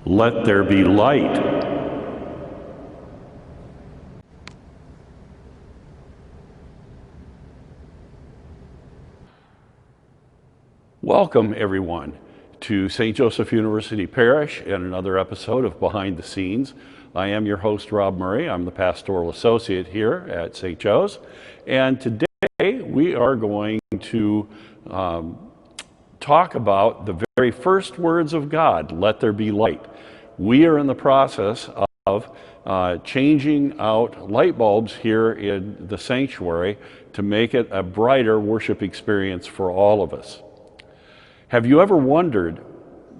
Let there be light. Welcome, everyone, to St. Joseph University Parish and another episode of Behind the Scenes. I am your host, Rob Murray. I'm the pastoral associate here at St. Joe's. And today we are going to talk about the very first words of God, let there be light. We are in the process of changing out light bulbs here in the sanctuary to make it a brighter worship experience for all of us. Have you ever wondered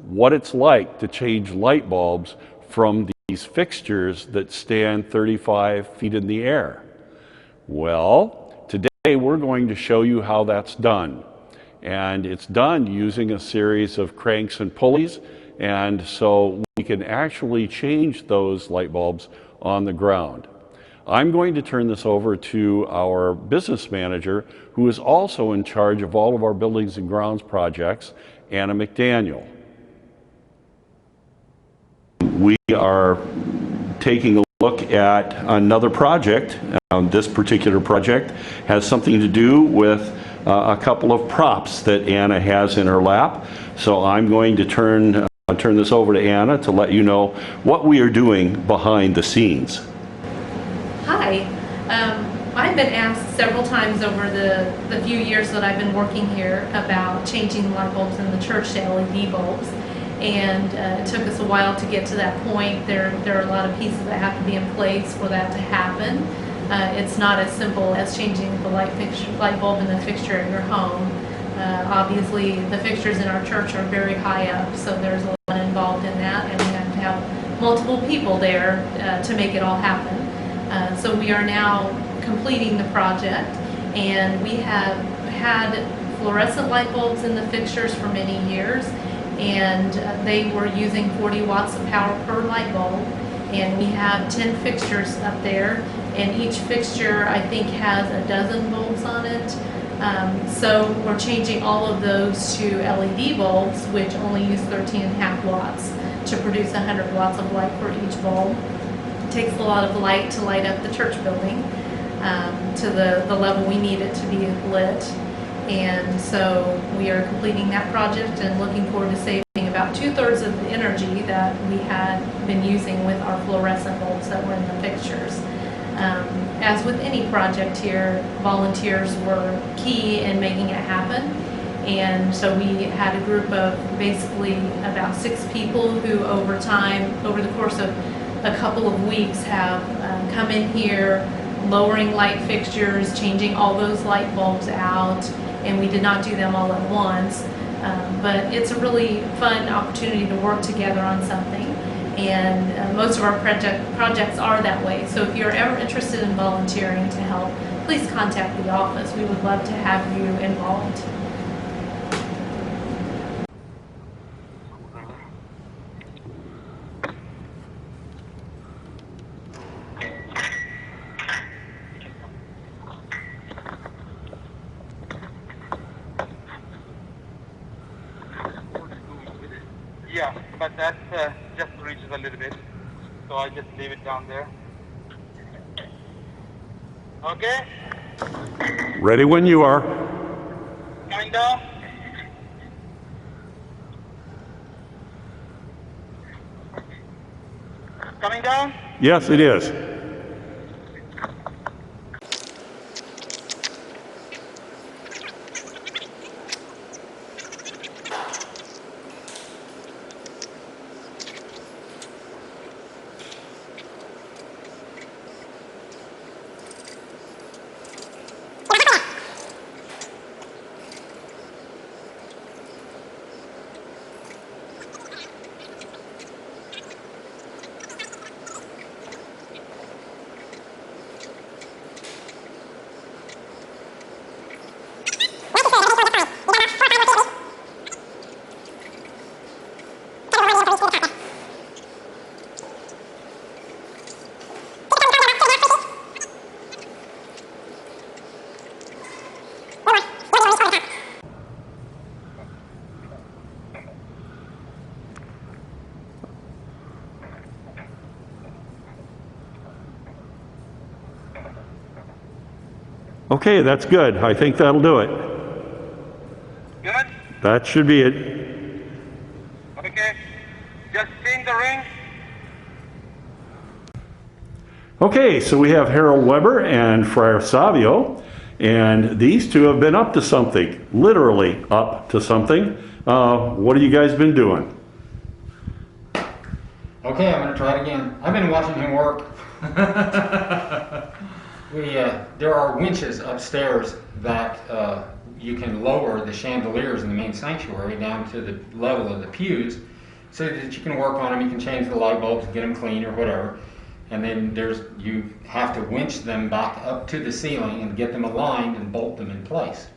what it's like to change light bulbs from these fixtures that stand 35 feet in the air? Well, today we're going to show you how that's done. And it's done using a series of cranks and pulleys, and so we can actually change those light bulbs on the ground. I'm going to turn this over to our business manager, who is also in charge of all of our buildings and grounds projects, Anna McDaniel. We are taking a look at another project. This particular project has something to do with a couple of props that Anna has in her lap. So I'm going to turn this over to Anna to let you know what we are doing behind the scenes. Hi. I've been asked several times over the few years that I've been working here about changing light bulbs in the church to LED bulbs. And it took us a while to get to that point. There are a lot of pieces that have to be in place for that to happen. It's not as simple as changing the light bulb in the fixture at your home. Obviously, the fixtures in our church are very high up, so there's a lot involved in that, and we have to have multiple people there to make it all happen. So we are now completing the project, and we have had fluorescent light bulbs in the fixtures for many years, and they were using 40 watts of power per light bulb, and we have 10 fixtures up there, and each fixture I think has a dozen bulbs on it. So we're changing all of those to LED bulbs, which only use 13.5 watts to produce 100 watts of light for each bulb. It takes a lot of light to light up the church building to the level we need it to be lit. And so we are completing that project and looking forward to saving about 2/3 of the energy that we had been using with our fluorescent bulbs that were in the fixtures. As with any project here, volunteers were key in making it happen. And so we had a group of basically about 6 people who over the course of a couple of weeks have come in here, lowering light fixtures, changing all those light bulbs out, and we did not do them all at once. But it's a really fun opportunity to work together on something, and most of our projects are that way. So if you're ever interested in volunteering to help, please contact the office. We would love to have you involved. Yeah, but that just reaches a little bit, so I just leave it down there. Okay? Ready when you are. Coming down. Coming down? Yes, it is. Okay, that's good. I think that'll do it. Good? That should be it. Okay. Just spin the ring. Okay, so we have Harold Weber and Friar Savio, and these two have been up to something, literally up to something. What have you guys been doing? Okay, I'm going to try it again. I've been watching him work. There are winches upstairs that you can lower the chandeliers in the main sanctuary down to the level of the pews so that you can work on them. You can change the light bulbs, get them clean or whatever. And then you have to winch them back up to the ceiling and get them aligned and bolt them in place.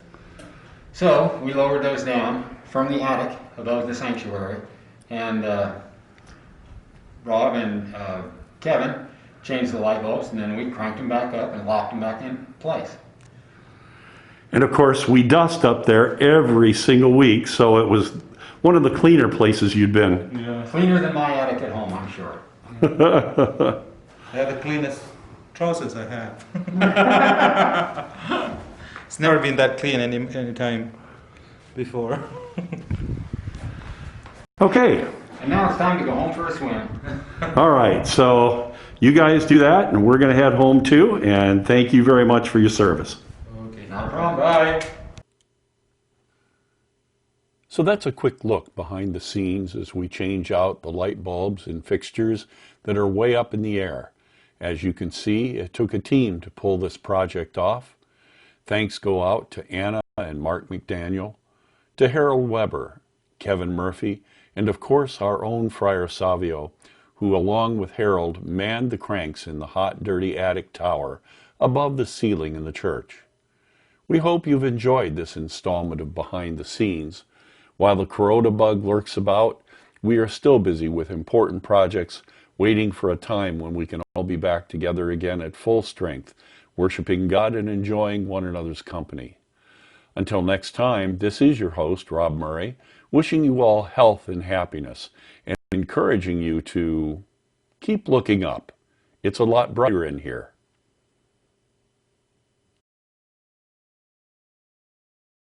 So we lowered those down from the attic above the sanctuary, and Rob and Kevin changed the light bulbs, and then we cranked them back up and locked them back in place. And of course, we dust up there every single week, so it was one of the cleaner places you'd been. Yeah. Cleaner than my attic at home, I'm sure. I have the cleanest trousers I have. It's never been that clean any time before. Okay. And now it's time to go home for a swim. All right, so you guys do that, and we're going to head home too, and thank you very much for your service. Okay, not a problem. Bye. So that's a quick look behind the scenes as we change out the light bulbs and fixtures that are way up in the air. As you can see, it took a team to pull this project off. Thanks go out to Anna and Mark McDaniel, to Harold Weber, Kevin Murphy, and of course our own Friar Savio, who along with Harold manned the cranks in the hot, dirty attic tower above the ceiling in the church. We hope you've enjoyed this installment of Behind the Scenes. While the corona bug lurks about, we are still busy with important projects, waiting for a time when we can all be back together again at full strength, worshiping God and enjoying one another's company. Until next time, this is your host, Rob Murray, wishing you all health and happiness and encouraging you to keep looking up. It's a lot brighter in here.